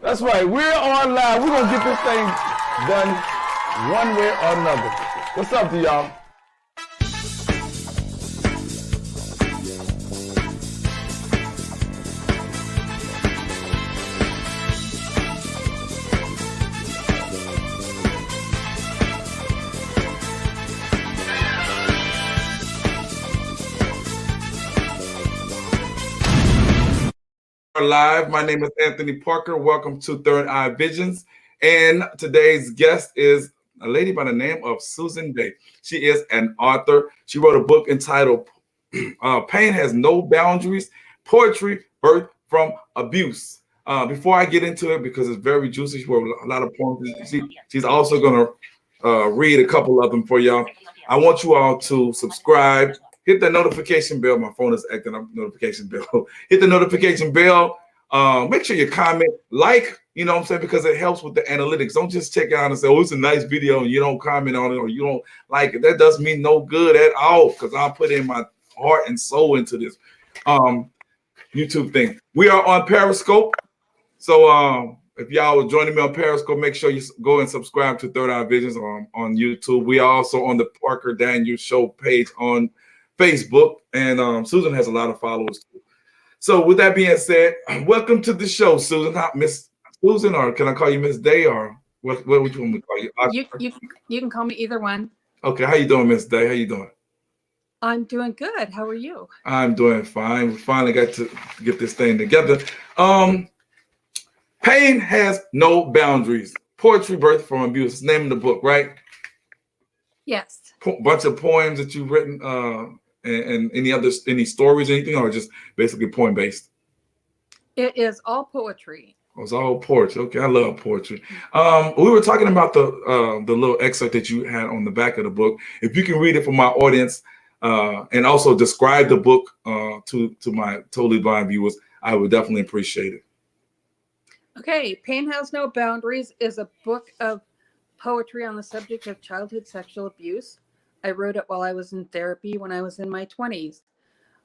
That's right. We're on live. We're gonna get this thing done one way or another. What's up to y'all? Live. My name is Anthony Parker. Welcome to Third Eye Visions. And today's guest is a lady by the name of Susan Day. She is an author. She wrote a book entitled Pain Has No Boundaries, Poetry Birthed from Abuse. Before I get into it, because it's very juicy, she wrote a lot of poems. She's also going to read a couple of them for y'all. I want you all to subscribe. Hit the notification bell. My phone is acting up. Notification bell. Hit the notification bell. Make sure you comment, like, you know what I'm saying, because it helps with the analytics. Don't just check out and say, oh, it's a nice video, and you don't comment on it or you don't like it. That does me no good at all, because I put in my heart and soul into this YouTube thing. We are on Periscope. So if y'all are joining me on Periscope, make sure you go and subscribe to Third Eye Visions on YouTube. We are also on the Parker Daniels Show page on Facebook, and Susan has a lot of followers too. So with that being said, welcome to the show, Susan. Miss Susan, or can I call you Miss Day, or what would you want me to call you? You can call me either one. Okay, how you doing, Miss Day? How you doing? I'm doing good. How are you? I'm doing fine. We finally got to get this thing together. Pain Has No Boundaries. Poetry Birthed from Abuse. It's the name of the book, right? Yes. Bunch of poems that you've written, and any stories, anything, or just basically poem based? It is all poetry. Oh, it's all poetry. Okay, I love poetry. We were talking about the little excerpt that you had on the back of the book. If you can read it for my audience, and also describe the book to my totally blind viewers, I would definitely appreciate it. Okay, Pain Has No Boundaries is a book of poetry on the subject of childhood sexual abuse. I wrote it while I was in therapy when I was in my 20s.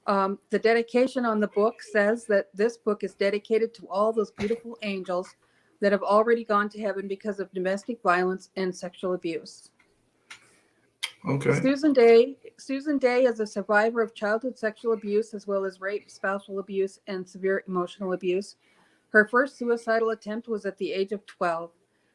The dedication on the book says that this book is dedicated to all those beautiful angels that have already gone to heaven because of domestic violence and sexual abuse. Okay. Susan Day is a survivor of childhood sexual abuse, as well as rape, spousal abuse, and severe emotional abuse. Her first suicidal attempt was at the age of 12.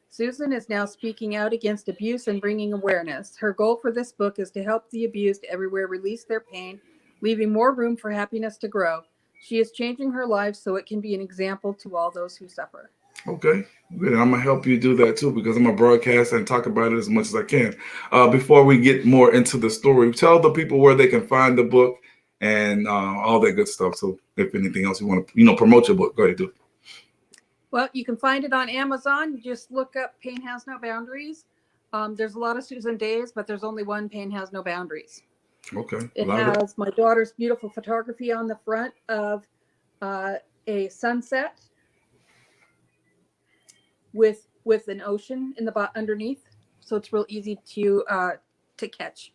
Susan is now speaking out against abuse and bringing awareness. Her goal for this book is to help the abused everywhere release their pain, leaving more room for happiness to grow. She is changing her life so it can be an example to all those who suffer. Okay, good. I'm gonna help you do that too, because I'm a broadcaster and talk about it as much as I can. Before we get more into the story, tell the people where they can find the book and all that good stuff. So if anything else you want to, promote your book, go ahead, do it. Well, you can find it on Amazon. Just look up Pain Has No Boundaries. There's a lot of Susan Days, but there's only one Pain Has No Boundaries. Okay. It has my daughter's beautiful photography on the front of a sunset with an ocean in the underneath, so it's real easy to catch.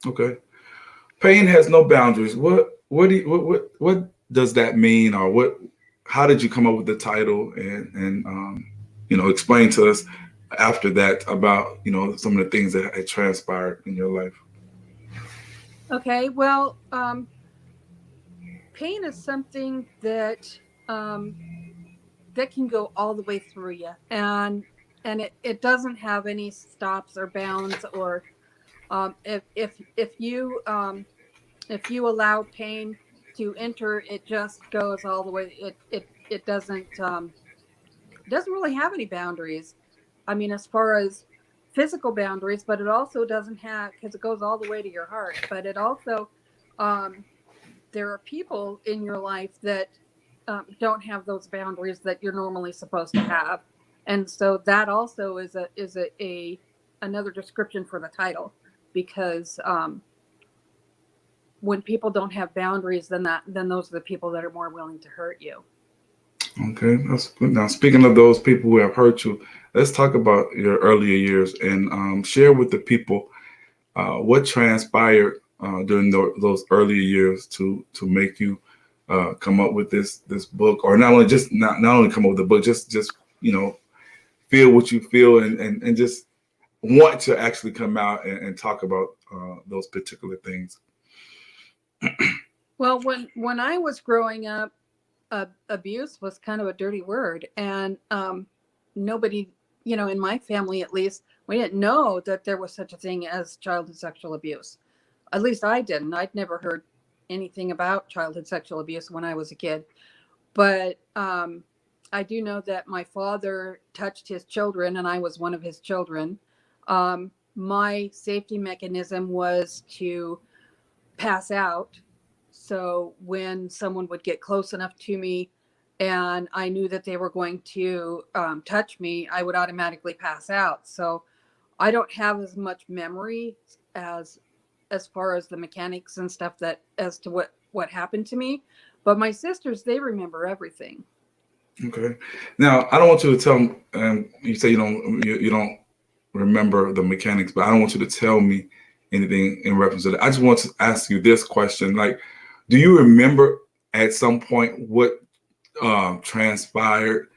Okay. Pain Has No Boundaries. What does that mean, or what? How did you come up with the title, and explain to us after that about some of the things that had transpired in your life? Okay, well, pain is something that that can go all the way through you, and it doesn't have any stops or bounds, or if you allow pain to enter, it just goes all the way. It doesn't really have any boundaries. I mean, as far as physical boundaries, but it also doesn't have, because it goes all the way to your heart. But it also, there are people in your life that don't have those boundaries that you're normally supposed to have, and so that also is another description for the title, because when people don't have boundaries, then those are the people that are more willing to hurt you. Okay, that's good. Now, speaking of those people who have hurt you, let's talk about your earlier years and share with the people what transpired during those earlier years to make you come up with this book, or not only come up with the book, just feel what you feel and just want to actually come out and talk about those particular things. Well, when I was growing up, abuse was kind of a dirty word, and nobody, in my family at least, we didn't know that there was such a thing as childhood sexual abuse. At least I didn't. I'd never heard anything about childhood sexual abuse when I was a kid. But I do know that my father touched his children, and I was one of his children. My safety mechanism was to pass out. So when someone would get close enough to me and I knew that they were going to touch me, I would automatically pass out. So I don't have as much memory as far as the mechanics and stuff as to what happened to me. But my sisters, they remember everything. Okay. Now, I don't want you to tell me, you say you don't remember the mechanics, but I don't want you to tell me anything in reference to that. I just want to ask you this question. Like, do you remember at some point what transpired?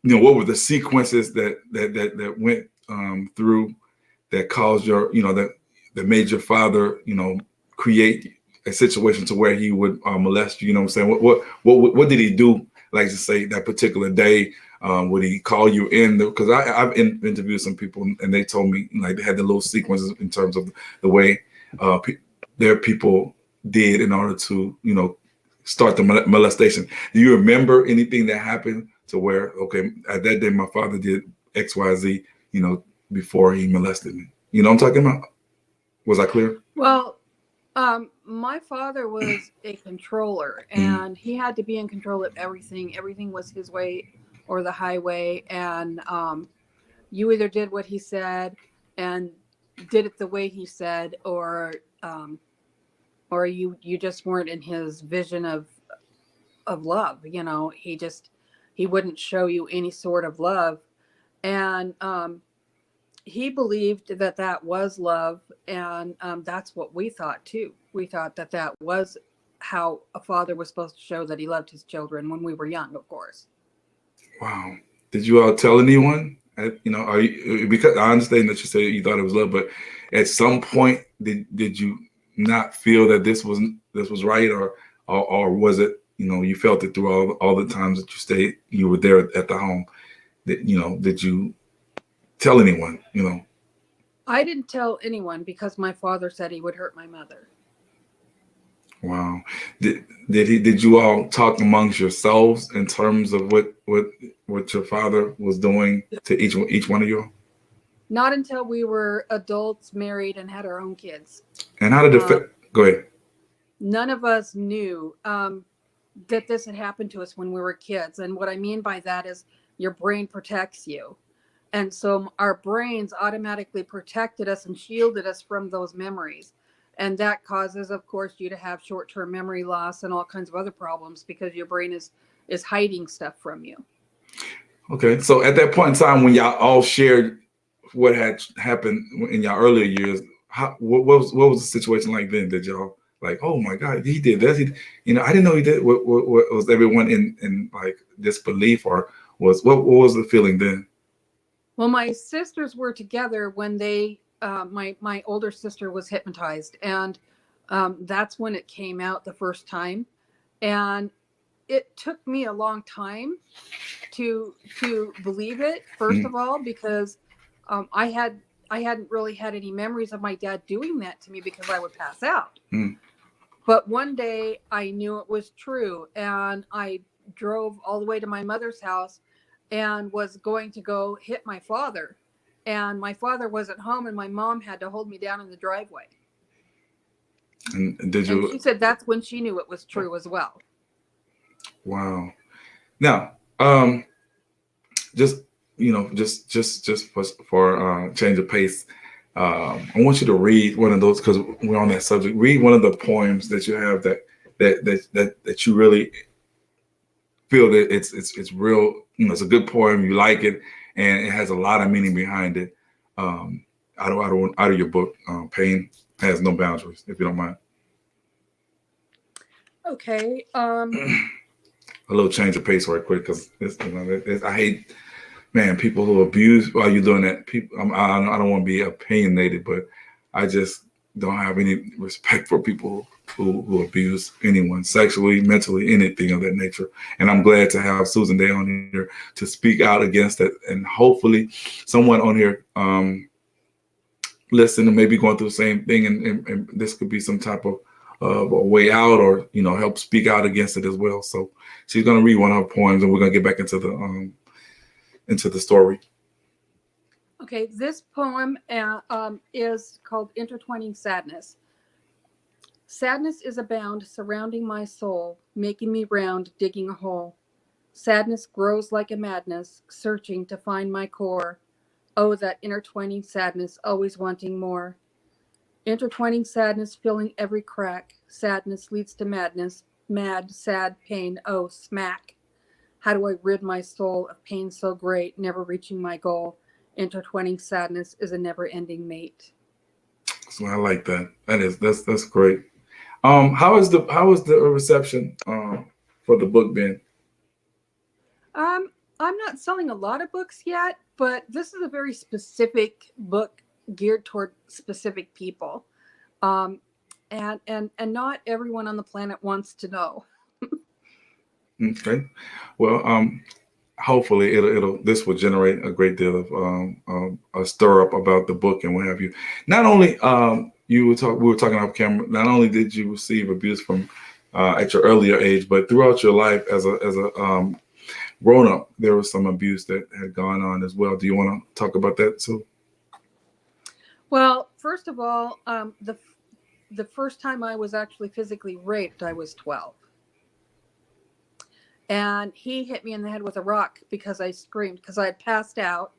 What were the sequences that went through that caused that made your father, create a situation to where he would molest you? You know what I'm saying? What did he do? Like to say that particular day, would he call you in? Because I've interviewed some people and they told me like they had the little sequences in terms of the way their people did in order to start the molestation. Do you remember anything that happened to where, okay, at that day my father did XYZ, before he molested me? You know what I'm talking about? Was I clear? Well, my father was a controller, and he had to be in control of everything. Everything was his way or the highway, and you either did what he said and did it the way he said, or you just weren't in his vision of love. He wouldn't show you any sort of love, and he believed that was love, and that's what we thought too. We thought that was how a father was supposed to show that he loved his children when we were young, of course. Wow. Did you all tell anyone? Are you, because I understand that you say you thought it was love, but at some point did you not feel that this was right, or was it, you felt it through all the times that you were there at the home? Did you tell anyone? I didn't tell anyone because my father said he would hurt my mother. Wow. Did you all talk amongst yourselves in terms of what your father was doing to each one of you? Not until we were adults, married, and had our own kids. And how did it go ahead? None of us knew that this had happened to us when we were kids. And what I mean by that is your brain protects you. And so our brains automatically protected us and shielded us from those memories. And that causes, of course, you to have short-term memory loss and all kinds of other problems because your brain is hiding stuff from you. Okay. So at that point in time when y'all all shared what had happened in your earlier years, what was the situation like then? Did y'all like, oh my God, he did this? I didn't know he did. What was everyone in like disbelief, or what was the feeling then? Well, my sisters were together when they, my older sister was hypnotized, and that's when it came out the first time. And it took me a long time to believe it, first of all, because I hadn't really had any memories of my dad doing that to me because I would pass out. But one day I knew it was true, and I drove all the way to my mother's house and was going to go hit my father. And my father wasn't home, and my mom had to hold me down in the driveway. And she said that's when she knew it was true as well. Wow. Now, just for change of pace, I want you to read one of those, because we're on that subject. Read one of the poems that you have that you really feel that it's real. It's a good poem. You like it, and it has a lot of meaning behind it. Out of your book, Pain Has No Boundaries, if you don't mind. Okay. a little change of pace right quick because I hate, man, people who abuse while you're doing that. People, I don't want to be opinionated, but I just don't have any respect for people who abuse anyone sexually, mentally, anything of that nature. And I'm glad to have Susan Day on here to speak out against it, and hopefully someone on here listen and maybe going through the same thing, and this could be some type of a way out, or help speak out against it as well. So she's going to read one of her poems, and we're going to get back into the story. Okay, this poem is called Intertwining Sadness. Sadness is a bound surrounding my soul, making me round, digging a hole. Sadness grows like a madness, searching to find my core. Oh, that intertwining sadness, always wanting more. Intertwining sadness, filling every crack. Sadness leads to madness, mad, sad, pain, oh, smack. How do I rid my soul of pain so great, never reaching my goal? Intertwining sadness is a never-ending mate. So I like that. That's great. How is the reception for the book been? I'm not selling a lot of books yet, but this is a very specific book geared toward specific people, and not everyone on the planet wants to know. Okay, well, hopefully this will generate a great deal of a stir up about the book and what have you. Not only we were talking off camera. Not only did you receive abuse from at your earlier age, but throughout your life as a grown up, there was some abuse that had gone on as well. Do you want to talk about that too? Well, first of all, the first time I was actually physically raped, I was 12. And he hit me in the head with a rock because I screamed, because I had passed out.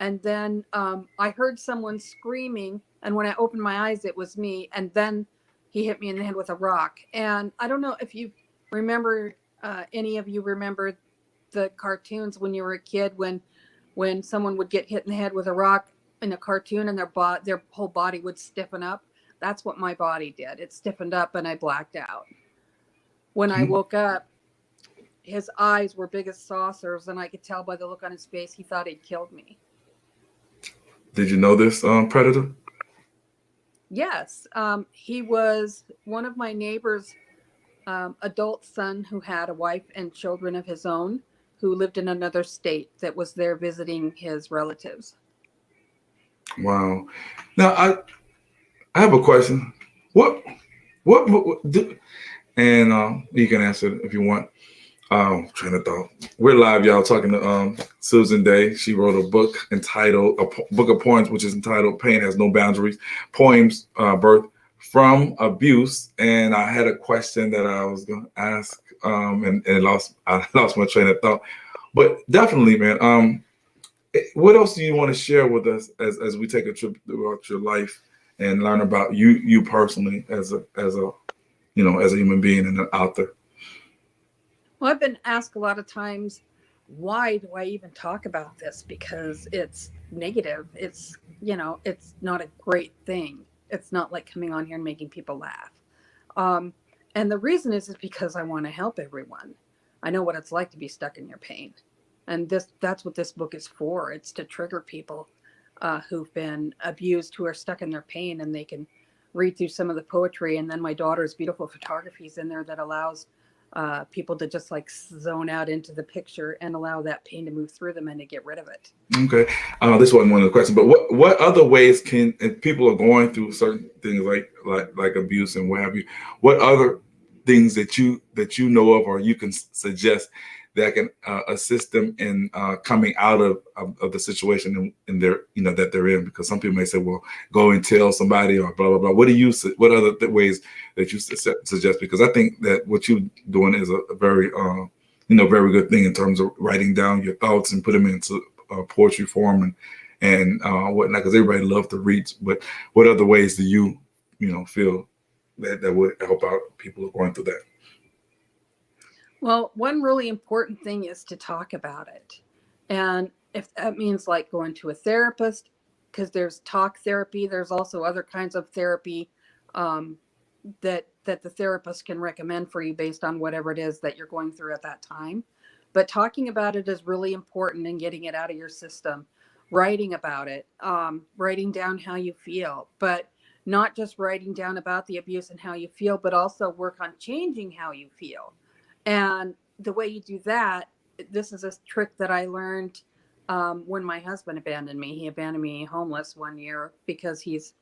And then I heard someone screaming. And when I opened my eyes, it was me. And then he hit me in the head with a rock. And I don't know if you remember, any of you remember the cartoons when you were a kid, when someone would get hit in the head with a rock in a cartoon and their whole body would stiffen up. That's what my body did. It stiffened up and I blacked out. When I woke up, his eyes were big as saucers, and I could tell by the look on his face he thought he'd killed me. Did you know this predator? Yes, he was one of my neighbor's adult son who had a wife and children of his own, who lived in another state, that was there visiting his relatives. Wow. Now I have a question. What and you can answer it if you want. Train of thought. We're live, y'all, talking to Susan Day. She wrote a book entitled, a book of poems, which is entitled "Pain Has No Boundaries: Poems Birthed from Abuse." And I had a question that I was going to ask, and I lost my train of thought. But definitely, man. What else do you want to share with us as we take a trip throughout your life and learn about you personally as a human being and an author? Well, I've been asked a lot of times, why do I even talk about this? Because it's negative. It's not a great thing. It's not like coming on here and making people laugh. And the reason is because I want to help everyone. I know what it's like to be stuck in your pain. And that's what this book is for. It's to trigger people who've been abused, who are stuck in their pain, and they can read through some of the poetry. And then my daughter's beautiful photography is in there that allows people to just like zone out into the picture and allow that pain to move through them and to get rid of it. Okay. This wasn't one of the questions, but what other ways can, if people are going through certain things like abuse and what have you, what other things that you know of or you can suggest that can assist them in coming out of the situation in their, that they're in? Because some people may say, well, go and tell somebody or blah, blah, blah. What other ways that you suggest? Because I think that what you're doing is a very, very good thing in terms of writing down your thoughts and put them into poetry form and whatnot, because everybody loves to read. But what other ways do you feel that would help out people who are going through that? Well, one really important thing is to talk about it. And if that means like going to a therapist, because there's talk therapy, there's also other kinds of therapy that that the therapist can recommend for you based on whatever it is that you're going through at that time. But talking about it is really important and getting it out of your system, writing about it, writing down how you feel, but not just writing down about the abuse and how you feel, but also work on changing how you feel. And the way you do that, this is a trick that I learned when my husband abandoned me. He abandoned me homeless one year because he's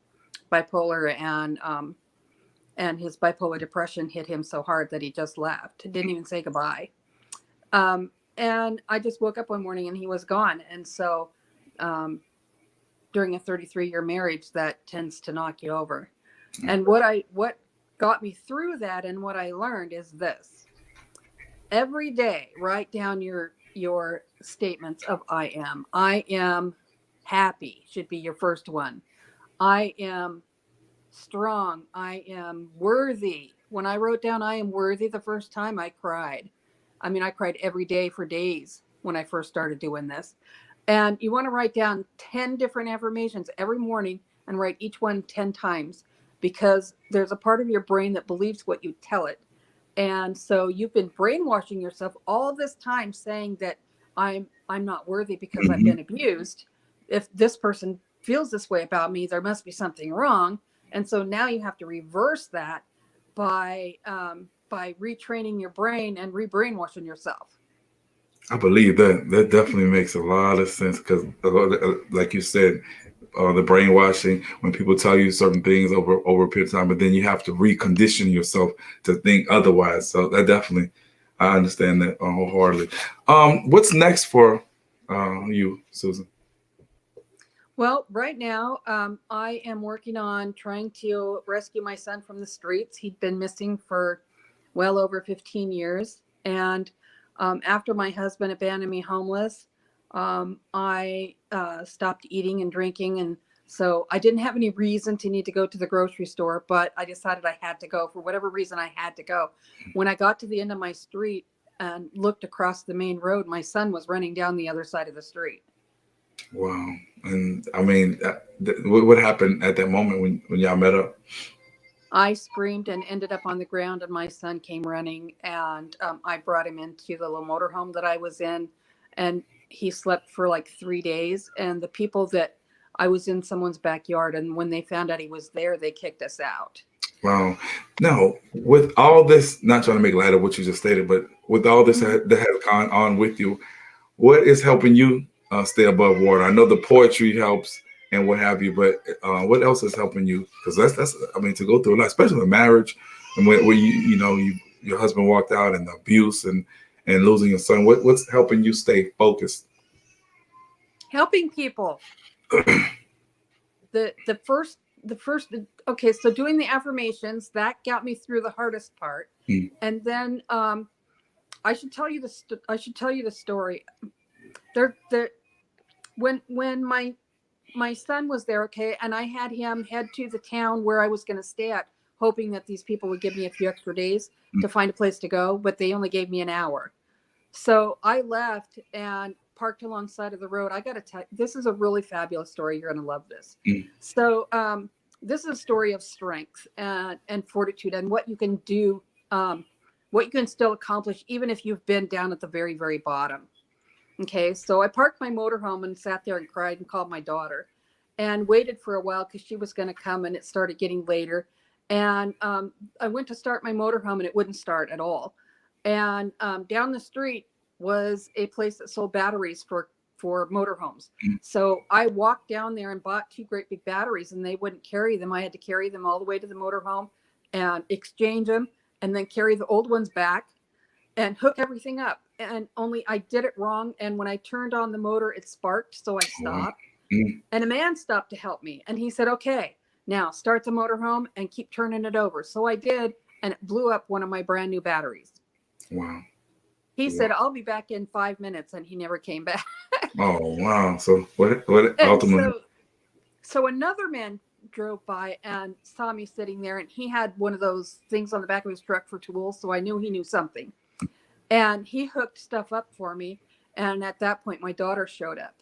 bipolar, and his bipolar depression hit him so hard that he just left. Didn't even say goodbye. And I just woke up one morning and he was gone. And so during a 33-year marriage, that tends to knock you over. And what got me through that and what I learned is this. Every day, write down your statements of I am. I am happy should be your first one. I am strong. I am worthy. When I wrote down I am worthy the first time, I cried. I mean, I cried every day for days when I first started doing this. And you want to write down 10 different affirmations every morning and write each one 10 times, because there's a part of your brain that believes what you tell it. And so you've been brainwashing yourself all this time saying that I'm not worthy because I've been abused. If this person feels this way about me, there must be something wrong. And so now you have to reverse that by retraining your brain and re-brainwashing yourself. I believe that definitely makes a lot of sense because, like you said, the brainwashing, when people tell you certain things over a period of time, but then you have to recondition yourself to think otherwise. So that definitely, I understand that wholeheartedly. What's next for you, Susan? Well, right now, I am working on trying to rescue my son from the streets. He'd been missing for well over 15 years. And after my husband abandoned me homeless, I stopped eating and drinking. And so I didn't have any reason to need to go to the grocery store, but I decided I had to go. For whatever reason, I had to go. When I got to the end of my street and looked across the main road, my son was running down the other side of the street. Wow. And I mean, what happened at that moment when y'all met up? I screamed and ended up on the ground, and my son came running, and I brought him into the little motorhome that I was in, and he slept for like 3 days. And the people that I was in someone's backyard, and when they found out he was there, they kicked us out. Wow. Now, with all this, not trying to make light of what you just stated, but with all this that has gone on with you, what is helping you stay above water? I know the poetry helps and what have you, but what else is helping you? Because that's I mean, to go through a lot, especially in marriage, and when your husband walked out, and the abuse and losing your son. What's helping you stay focused? Helping people. the first okay, so doing the affirmations, that got me through the hardest part. And then I should tell you the story. When my son was there, okay, and I had him head to the town where I was going to stay at, hoping that these people would give me a few extra days to find a place to go, but they only gave me an hour. So I left and parked alongside of the road. I got to tell you, this is a really fabulous story. You're going to love this. So this is a story of strength and fortitude, and what you can do, what you can still accomplish, even if you've been down at the very, very bottom. Okay, so I parked my motorhome and sat there and cried and called my daughter and waited for a while because she was going to come, and it started getting later. And I went to start my motorhome and it wouldn't start at all. And down the street was a place that sold batteries for motorhomes. So I walked down there and bought 2 great big batteries, and they wouldn't carry them. I had to carry them all the way to the motorhome and exchange them, and then carry the old ones back and hook everything up. And only I did it wrong. And when I turned on the motor, it sparked. So I stopped. And a man stopped to help me. And he said, okay, now start the motorhome and keep turning it over. So I did. And it blew up one of my brand new batteries. Wow. He said, I'll be back in 5 minutes. And he never came back. Oh, wow. So what ultimately? So another man drove by and saw me sitting there, and he had one of those things on the back of his truck for tools. So I knew he knew something. And he hooked stuff up for me. And at that point, my daughter showed up.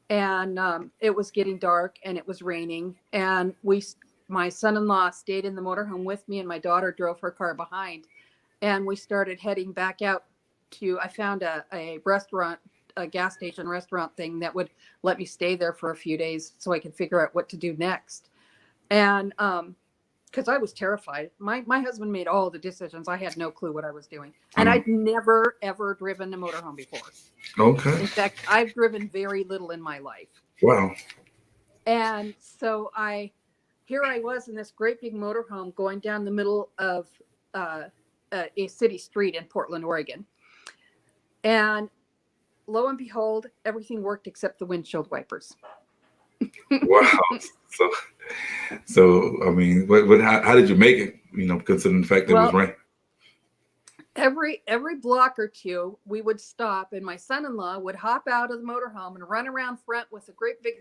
And it was getting dark, and it was raining. And we my son-in-law stayed in the motorhome with me, and my daughter drove her car behind. And we started heading back out I found a restaurant, a gas station restaurant thing that would let me stay there for a few days so I could figure out what to do next. And because I was terrified. My husband made all the decisions. I had no clue what I was doing. And I'd never, ever driven a motorhome before. Okay. In fact, I've driven very little in my life. Wow. And so here I was in this great big motorhome going down the middle of a city street in Portland, Oregon. And lo and behold, everything worked except the windshield wipers. Wow. So I mean, how did you make it? You know, considering the fact that it was rain. Every block or two, we would stop, and my son-in-law would hop out of the motorhome and run around front with the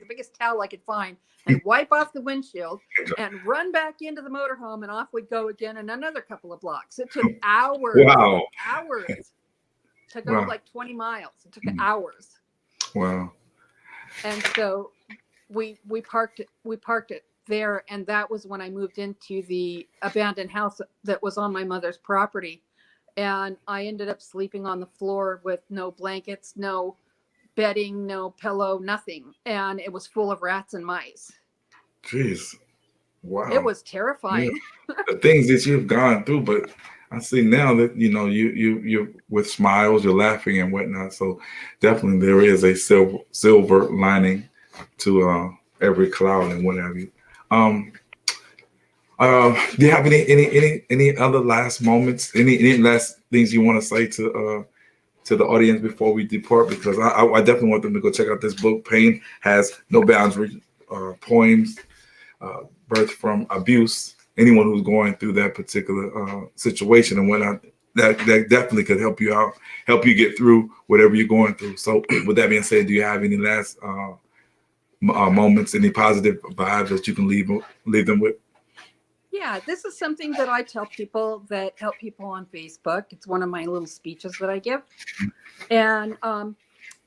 biggest towel I could find, and wipe off the windshield, and run back into the motorhome, and off we'd go again, and another couple of blocks. It took hours. Wow. Hours to go like 20 miles. It took hours. Wow. And so we parked it there, and that was when I moved into the abandoned house that was on my mother's property. And I ended up sleeping on the floor with no blankets, no bedding, no pillow, nothing. And it was full of rats and mice. Jeez. Wow. It was terrifying. Yeah. The things that you've gone through, but I see now that, you know, you're with smiles, you're laughing and whatnot. So definitely there is a silver lining to every cloud and what have you. Do you have any other last moments? Any last things you want to say to the audience before we depart? Because I definitely want them to go check out this book. Pain Has No Boundaries. Poems, birthed from abuse. Anyone who's going through that particular situation and whatnot, that definitely could help you out, help you get through whatever you're going through. So, with that being said, do you have any last moments, any positive vibes that you can leave them with? Yeah, this is something that I tell people that help people on Facebook. It's one of my little speeches that I give. And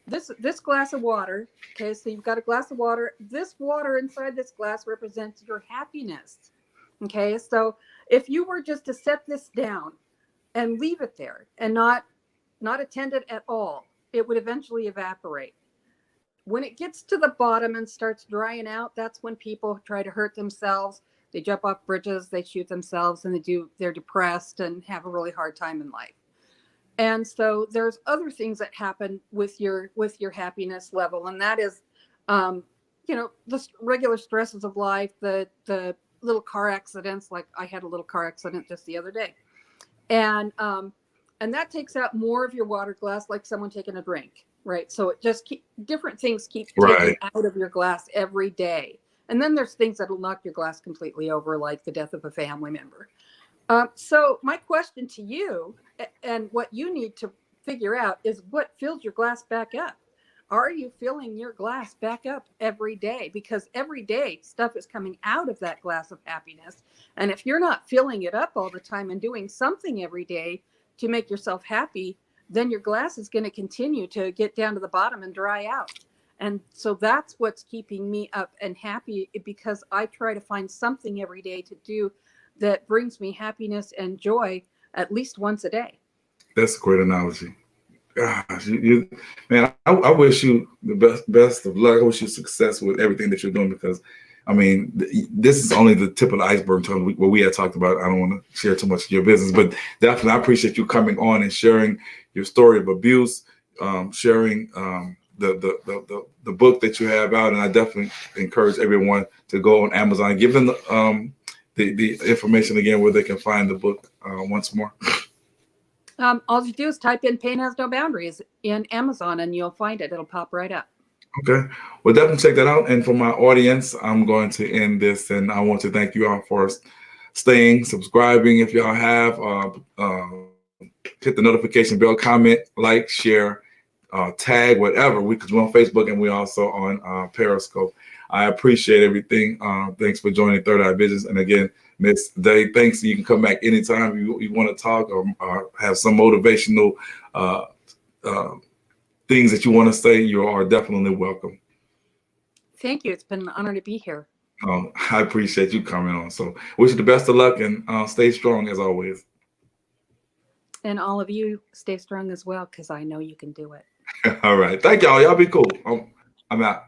this glass of water, okay, so you've got a glass of water. This water inside this glass represents your happiness. Okay, so if you were just to set this down and leave it there and not attend it at all, it would eventually evaporate. When it gets to the bottom and starts drying out, that's when people try to hurt themselves. They jump off bridges, they shoot themselves, and they're depressed and have a really hard time in life. And so there's other things that happen with your happiness level, and that is, the regular stresses of life, the little car accidents. Like I had a little car accident just the other day, and that takes out more of your water glass, like someone taking a drink, right? So it just different things keep taking out of your glass every day. And then there's things that'll knock your glass completely over, like the death of a family member. So my question to you, and what you need to figure out, is what fills your glass back up? Are you filling your glass back up every day? Because every day stuff is coming out of that glass of happiness. And if you're not filling it up all the time and doing something every day to make yourself happy, then your glass is going to continue to get down to the bottom and dry out. And so that's what's keeping me up and happy, because I try to find something every day to do that brings me happiness and joy at least once a day. That's a great analogy. Gosh, man, I wish you the best of luck. I wish you success with everything that you're doing, because, I mean, this is only the tip of the iceberg in terms of what we had talked about. I don't want to share too much of your business, but definitely I appreciate you coming on and sharing your story of abuse, sharing the book that you have out, and I definitely encourage everyone to go on Amazon. Give them the information again where they can find the book once more. All you do is type in "Pain Has No Boundaries" in Amazon, and you'll find it. It'll pop right up. Okay, well, definitely check that out. And for my audience, I'm going to end this, and I want to thank you all for staying, subscribing. If y'all have, hit the notification bell, comment, like, share, tag, whatever. Because we're on Facebook and we're also on Periscope. I appreciate everything. Thanks for joining Third Eye Visions. And again, Miss Day, thanks. You can come back anytime you want to talk or have some motivational things that you want to say. You are definitely welcome. Thank you. It's been an honor to be here. I appreciate you coming on. So wish you the best of luck and stay strong as always. And all of you stay strong as well, because I know you can do it. All right. Thank y'all. Y'all be cool. I'm out.